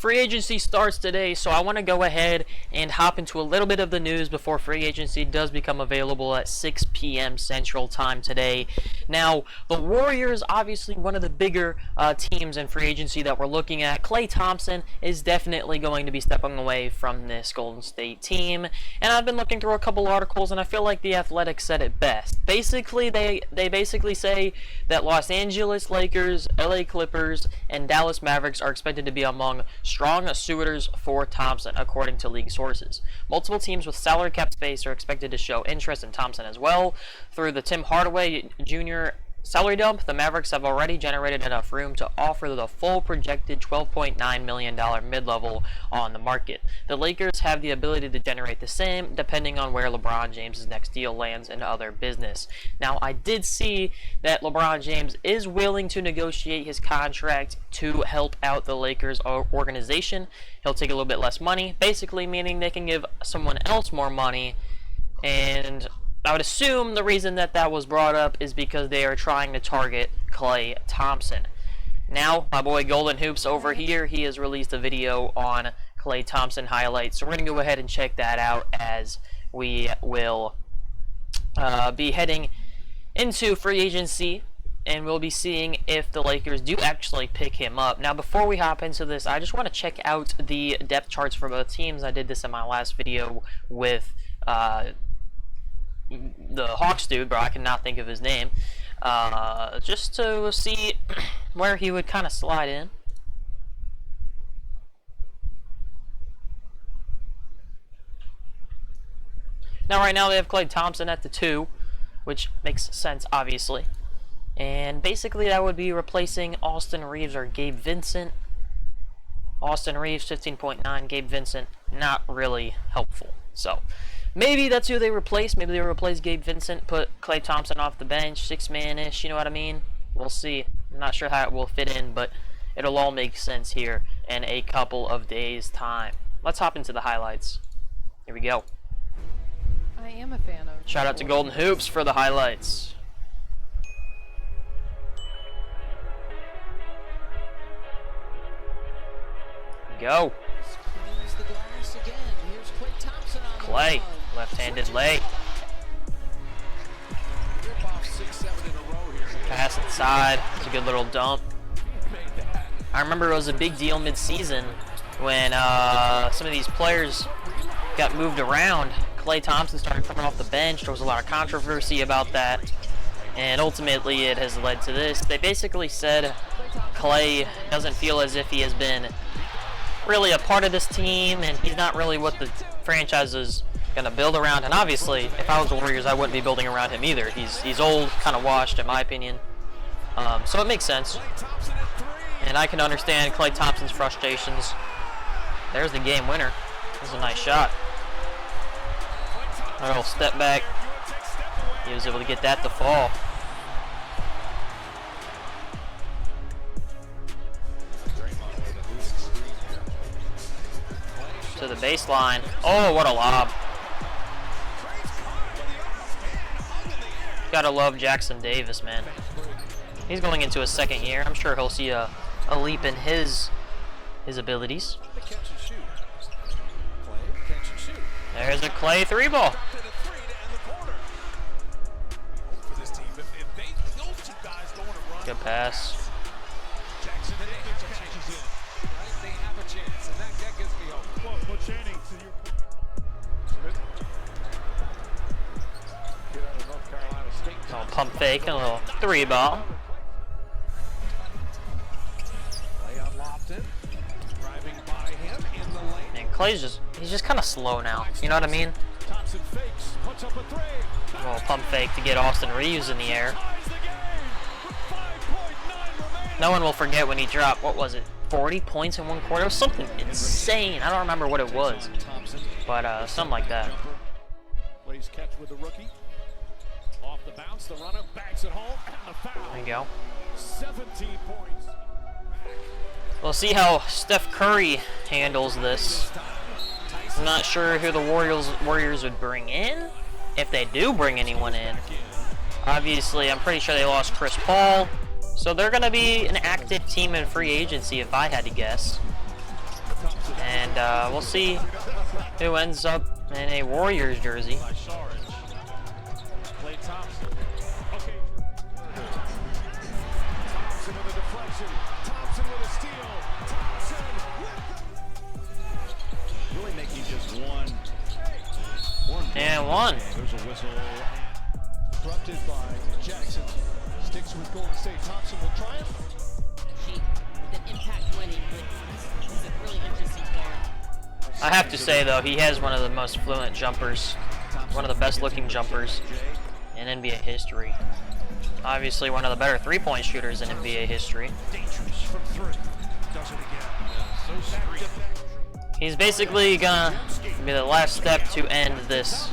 Free agency starts today, so I want to go ahead and hop into a little bit of the news before free agency does become available at 6 p.m. Central Time today. Now, the Warriors, obviously one of the bigger teams in free agency that we're looking at. Klay Thompson is definitely going to be stepping away from this Golden State team, and I've been looking through a couple articles, and I feel like The Athletic said it best. Basically, they basically say that Los Angeles Lakers, LA Clippers, and Dallas Mavericks are expected to be among strong suitors for Thompson, according to league sources. Multiple teams with salary cap space are expected to show interest in Thompson as well. Through the Tim Hardaway Jr. salary dump, the Mavericks have already generated enough room to offer the full projected $12.9 million mid-level on the market. The Lakers have the ability to generate the same, depending on where LeBron James' next deal lands and other business. Now, I did see that LeBron James is willing to negotiate his contract to help out the Lakers organization. He'll take a little bit less money, basically meaning they can give someone else more money, and I would assume the reason that was brought up is because they are trying to target Klay Thompson. Now, my boy Golden Hoops over here, he has released a video on Klay Thompson highlights. So we're going to go ahead and check that out as we will be heading into free agency, and we'll be seeing if the Lakers do actually pick him up. Now, before we hop into this, I just want to check out the depth charts for both teams. I did this in my last video with the Hawks dude, but I cannot think of his name, just to see where he would kind of slide in. Now, right now they have Klay Thompson at the 2, which makes sense, obviously. And basically that would be replacing Austin Reeves or Gabe Vincent. Austin Reeves, 15.9, Gabe Vincent, not really helpful. So maybe that's who they replace. Maybe they replace Gabe Vincent, put Klay Thompson off the bench, 6-man-ish, you know what I mean? We'll see. I'm not sure how it will fit in, but it'll all make sense here in a couple of days' time. Let's hop into the highlights. Here we go. I am a fan of. Shout out to Golden Hoops for the highlights. Go. Klay, left-handed lay. Pass inside. It's a good little dump. I remember it was a big deal mid-season when some of these players got moved around. Klay Thompson started coming off the bench. There was a lot of controversy about that, and ultimately it has led to this. They basically said Klay doesn't feel as if he has been really a part of this team, and he's not really what the franchise is going to build around. And obviously, if I was the Warriors, I wouldn't be building around him either. He's old, kind of washed, in my opinion. So it makes sense. And I can understand Klay Thompson's frustrations. There's the game winner. This is a nice shot. A little step back. He was able to get that to fall. To the baseline. Oh, what a lob. Gotta love Jackson Davis, man. He's going into his second year. I'm sure he'll see a leap in his abilities. There's a Klay 3-ball. Good pass. Oh, pump fake and a little 3-ball. And Klay's he's just kind of slow now. You know what I mean? A little pump fake to get Austin Reeves in the air. No one will forget when he dropped, what was it, 40 points in one quarter? It was something insane. I don't remember what it was, but something like that. Plays catch with the rookie. Off the bounce, the runner backs it home, and the foul. There you go. 17 points. We'll see how Steph Curry handles this. I'm not sure who the Warriors would bring in, if they do bring anyone in. Obviously, I'm pretty sure they lost Chris Paul, so they're going to be an active team in free agency if I had to guess. we'll see who ends up in a Warriors jersey. Klay Thompson. Okay. Thompson with a deflection. Thompson with a steal. Thompson with really making just one. And one. There's a whistle. Interrupted by Jackson. Sticks with Golden State. Thompson will triumph. The impact winning, but he's a really interesting player. I have to say though, he has one of the most fluent jumpers, one of the best looking jumpers in NBA history. Obviously one of the better three-point shooters in NBA history. Dangerous from three. Does it again. So street. He's basically gonna be the last step to end this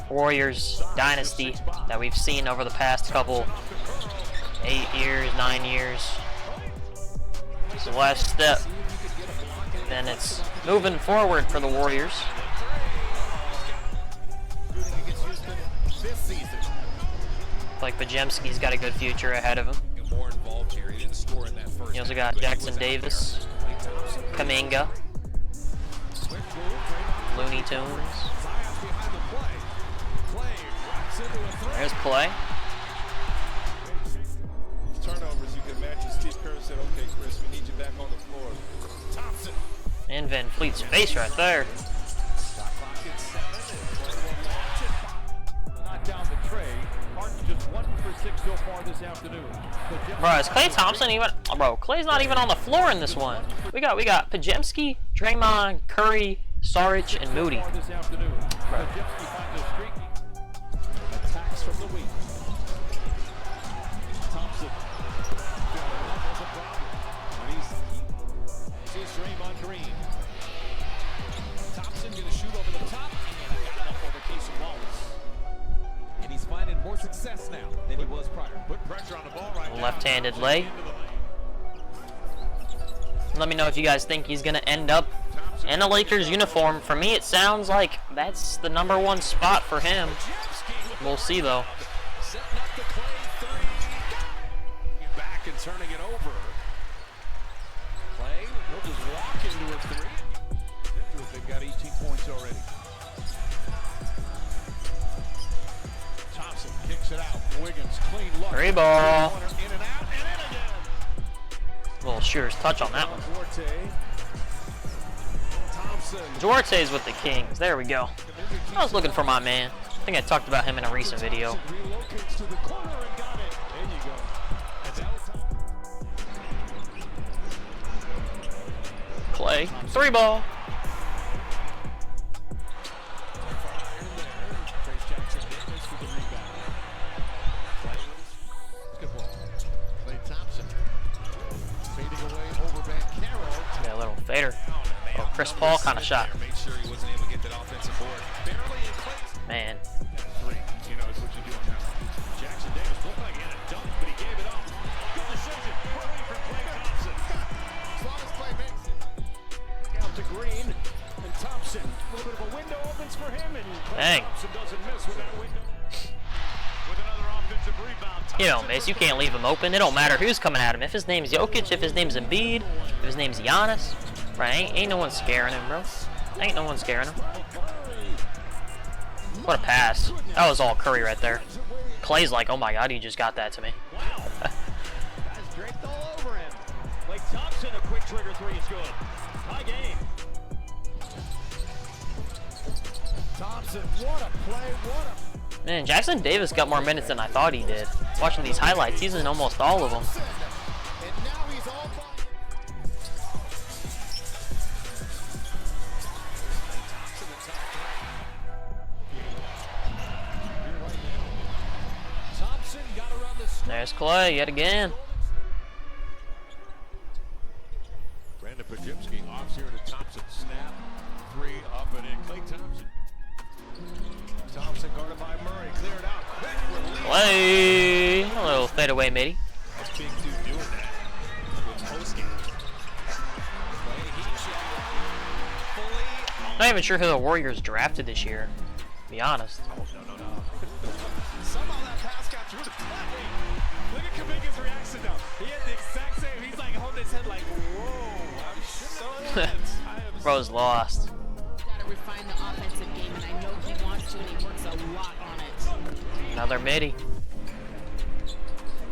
Warriors dynasty that we've seen over the past couple 8 years, 9 years. It's the last step. Then it's moving forward for the Warriors. Like Pajemski's got a good future ahead of him. You also got Jackson Davis, Kuminga, Looney Tunes. There's Klay. Turnovers, you can imagine Steve Kerr said, okay, Chris, we need you back on the floor. Thompson. And Van Fleet's face right there. Knock down the tray. Harden just 1 for 6 so far this afternoon. Bro, is Klay Thompson even? Oh, bro, Klay's not even on the floor in this one. We got Pajemski, Draymond, Curry, Saric, and Moody. Bro. Attacks from the wing. Thompson. He's Draymond Green. Thompson gonna shoot over the top. And got enough over Casey Wallace. And he's finding more success now than he was prior. Put pressure on the ball right now. Left-handed lay. Let me know if you guys think he's gonna end up in a Lakers uniform. For me, it sounds like that's the #1 spot for him. We'll see though. Setting up the play, 3. Back and turning it over. Klay, he'll just walk into a 3. They've got 18 points already. Thompson kicks it out. Wiggins, clean look. 3 ball. In and out, and in again. Little shooter's touch on that one. Thompson. Duarte's with the Kings. There we go. I was looking for my man. I think I talked about him in a recent video. Relocates to the corner and got it. There you go. And that was Klay, 3 ball. Good ball. Klay Thompson fading away over Bancaro. Yeah, a little fader. Oh, Chris Paul kind of shot. Made sure he wasn't able to get that offensive board. Barely in place. Man. 3. You know, it's what you do now. Jackson Davis looked like he had a dunk, but he gave it up. Good decision. Hurry from Klay Thompson. As long as Klay makes it. Out to Green and Thompson. A little bit of a window opens for him, and Klay Thompson doesn't miss with that window. With another offensive rebound. You know, Mace, you can't leave him open. It don't matter who's coming at him. If his name's Jokic, if his name's Embiid, if his name's Giannis, right? Ain't no one scaring him, bro. Ain't no one scaring him. What a pass. That was all Curry right there. Klay's like, oh my god, he just got that to me. Wow. Guys draped all over him. Klay Thompson, a quick trigger 3 is good. High game. Thompson, what a play, what a... Man, Jackson Davis got more minutes than I thought he did. Watching these highlights, he's in almost all of them. And now he's all by... Thompson got around the strip. There's Klay yet again. Brandon Pajemski offs here to Thompson. Snap, 3 up and in. Klay Thompson. Thompson guarded by Murray. Cleared out. Klay. A little fadeaway, matey. That's big dude doing that. With post-game. Not even sure who the Warriors drafted this year, to be honest. Oh, no. Somehow that pass got through the play. Look at Kuminga's reaction now. He had the exact same. He's like holding his head like, whoa. I'm so intense. I am Bro's lost. Gotta refine the offensive game, and I know he wants to, and he works a lot on it. Another midi.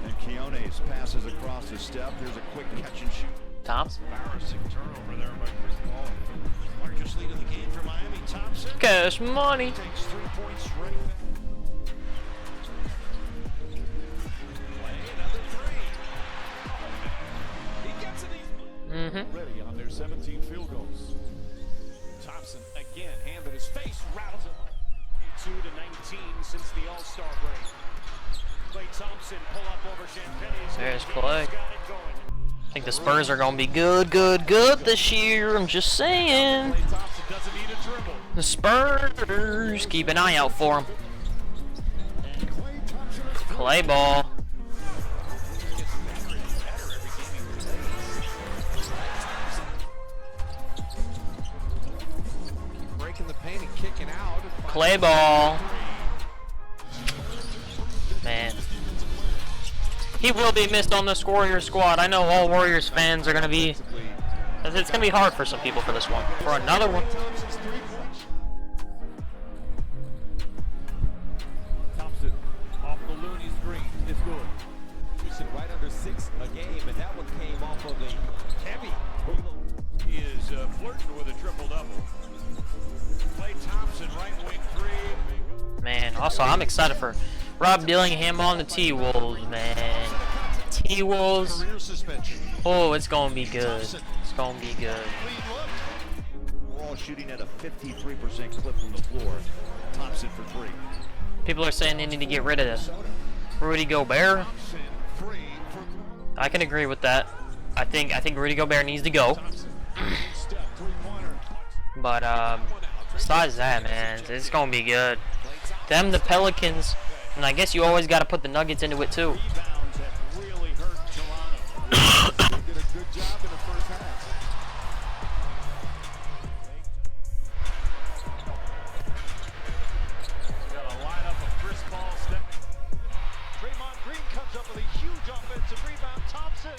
And Keone's passes across the step. There's a quick catch and shoot. Thompson. Embarrassing turnover there by Chris Paul. Largest lead of the game for Miami. Thompson Cash money. takes 3 points straight. Play another three. He gets it. Ready on their 17 field goals. Thompson again, hand in his face, rattles it. 22 to 19 since the All-Star break. Klay Thompson pull up over Champagne's. There's Klay. Got it going. I think the Spurs are going to be good this year. I'm just saying. Klay Thompson doesn't need a dribble. The Spurs. Keep an eye out for him. Klay ball. Breaking the paint and kicking out. Klay ball. Man. He will be missed on this Warriors squad. I know all Warriors fans are going to be... It's going to be hard for some people for this one. For another one. Thompson off the Looney screen is good. He's right under 6 a game, and that one came off of the heavy. He is flirting with a triple-double. Klay Thompson, right wing three. Man, also, I'm excited for Rob Dillingham on the T-Wolves, man. T-Wolves. Career suspension. Oh, it's going to be good. It's going to be good. We're all shooting at a 53% clip from the floor. Thompson for 3. People are saying they need to get rid of Rudy Gobert. Thompson, 3 for I can agree with that. I think Rudy Gobert needs to go. step, 3-pointer. But besides that, man, it's gonna be good. Them, the Pelicans, and I guess you always got to put the Nuggets into it too. Rebounds have really hurt Toronto. They did a good job in the first half. Got a lineup of Chris Paul stepping. Draymond Green comes up with a huge offensive rebound. Thompson.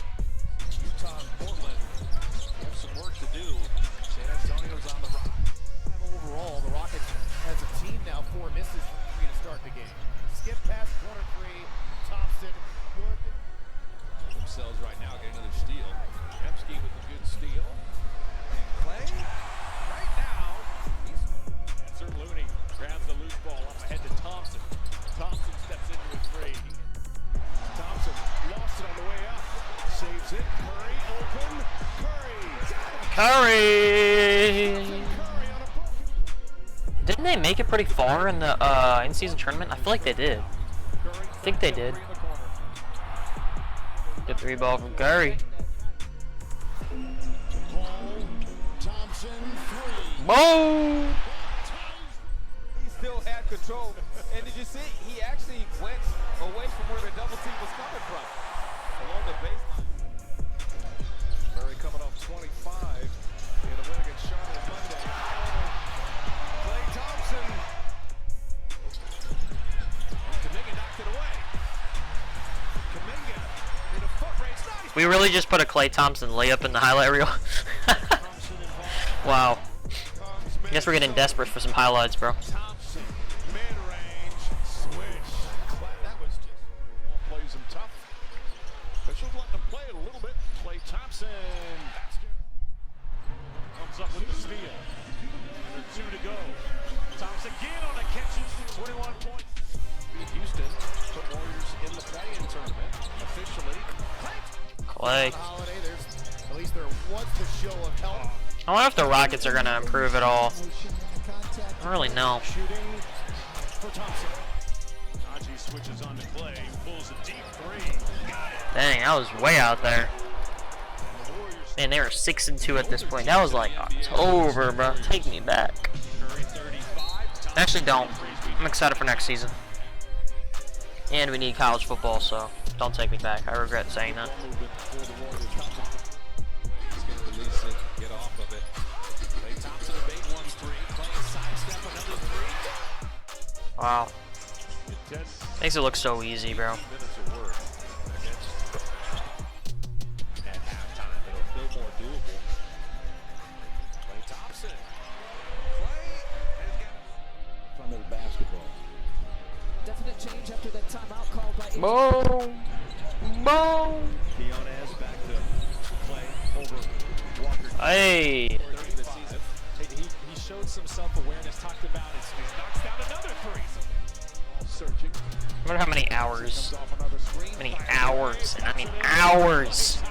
Utah and Portland have some work to do. San Antonio's on the rock. Overall, the Rockets, as a team now, 4 misses from 3 to start the game. Skip past corner 3, Thompson, good. Themselves right now, get another steal. Emsky with a good steal. And Klay, right now, Sir Looney grabs the loose ball up ahead to Thompson. Thompson steps into a three. Thompson lost it on the way up. Saves it. Curry open. Curry. Curry. Curry on a broken. Didn't they make it pretty far in the in-season tournament? I feel like they did. Curry I think they did. in the corner. Good 3-ball from Curry. Paul Thompson 3. Boom! He still had control. And did you see, he actually went away from where the double team was coming from, along the baseline. Curry coming off 25 in a win against Charlotte Monday. Klay Thompson. Kuminga knocked it away. Kuminga in a foot race. Nice. We really just put a Klay Thompson layup in the highlight reel. Thompson involved. Wow. Comes I guess we're getting desperate for some highlights, bro. Thompson, mid-range, swish. That was just plays him tough. Officials letting him play it a little bit. Klay Thompson. Comes up with the steal. Under 2 to go. Thompson again on a catch. 21 points. Beat Houston. Put Warriors in the play-in tournament. Officially. Klay. Holiday, at least there was the show of help. I wonder if the Rockets are going to improve at all. I don't really know. Shooting for Thompson. Najee switches on to Klay. Pulls a deep 3. Got it. Dang, that was way out there. The Warriors. Man, they were 6-2 at this point. That was like October, bro. Take me back. Curry 35. Actually, don't. I'm excited for next season. And we need college football, so don't take me back. I regret saying that. He's going to release it, get off of it. Klay Thompson a bait 1-3. Klay sidestep another 3. Wow. 10 Makes it look so easy, bro. minutes of work against at halftime. It'll feel more doable. Klay Thompson. Thompson. Klay has got in front of the basketball. Definite change after that timeout called by Boom! Boom! Quinones back to Klay over Walker. Hey! During the season. He showed some self-awareness, talked about it. He knocks down another three. Searching. I wonder how many hours. Hours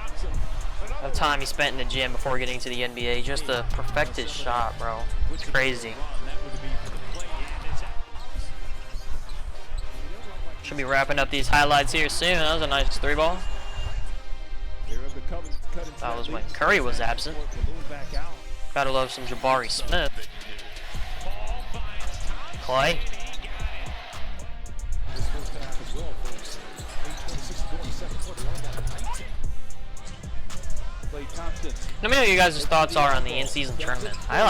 of time he spent in the gym before getting to the NBA just to perfect his shot, bro. It's crazy. Should be wrapping up these highlights here soon. That was a nice 3-ball. That was when Curry was absent. Gotta love some Jabari Smith. Klay. Let me know what you guys' thoughts are on the in-season tournament. I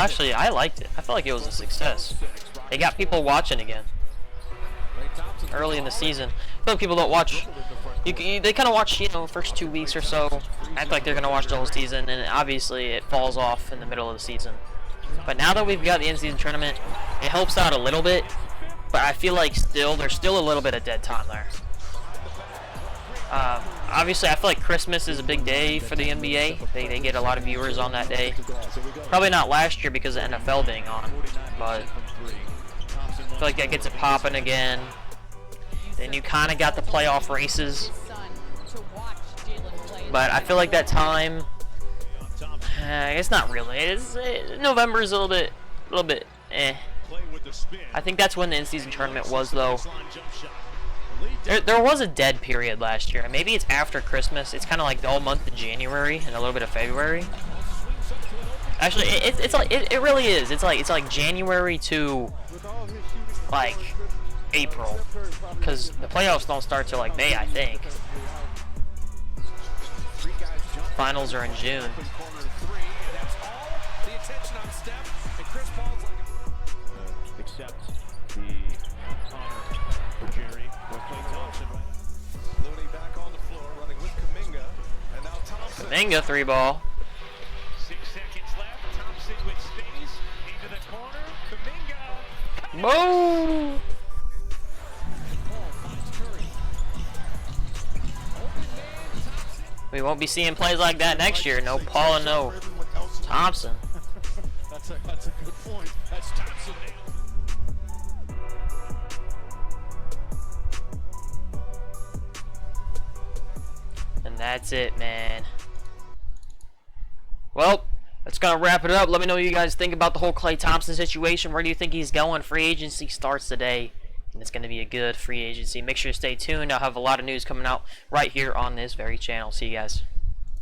liked it. I felt like it was a success. They got people watching again. Early in the season, I feel like people don't watch. They kind of watch, you know, first 2 weeks or so, act like they're gonna watch the whole season, and obviously it falls off in the middle of the season. But now that we've got the in-season tournament, it helps out a little bit. But I feel like there's still a little bit of dead time there. Obviously, I feel like Christmas is a big day for the NBA. They get a lot of viewers on that day. Probably not last year because of NFL being on, but I feel like that gets it popping again. Then you kind of got the playoff races. But I feel like that time, it's not really. November is a little bit, eh. I think that's when the in-season tournament was, though. There was a dead period last year. Maybe it's after Christmas. It's kind of like the whole month of January and a little bit of February. Actually, it really is. It's like January to like April, because the playoffs don't start till like May, I think. Finals are in June. Accept the honor for Jerry with Klay Thompson. Looney back on the floor, running with Kuminga, and now Thompson. Kuminga 3-ball. 6 seconds left. Thompson with space into the corner. Kuminga. Boom! We won't be seeing plays like that next year. No Paul and no Thompson. That's a good point. That's Thompson. And that's it, man. Well, that's gonna wrap it up. Let me know what you guys think about the whole Klay Thompson situation. Where do you think he's going? Free agency starts today, and it's gonna be a good free agency. Make sure to stay tuned. I'll have a lot of news coming out right here on this very channel. See you guys.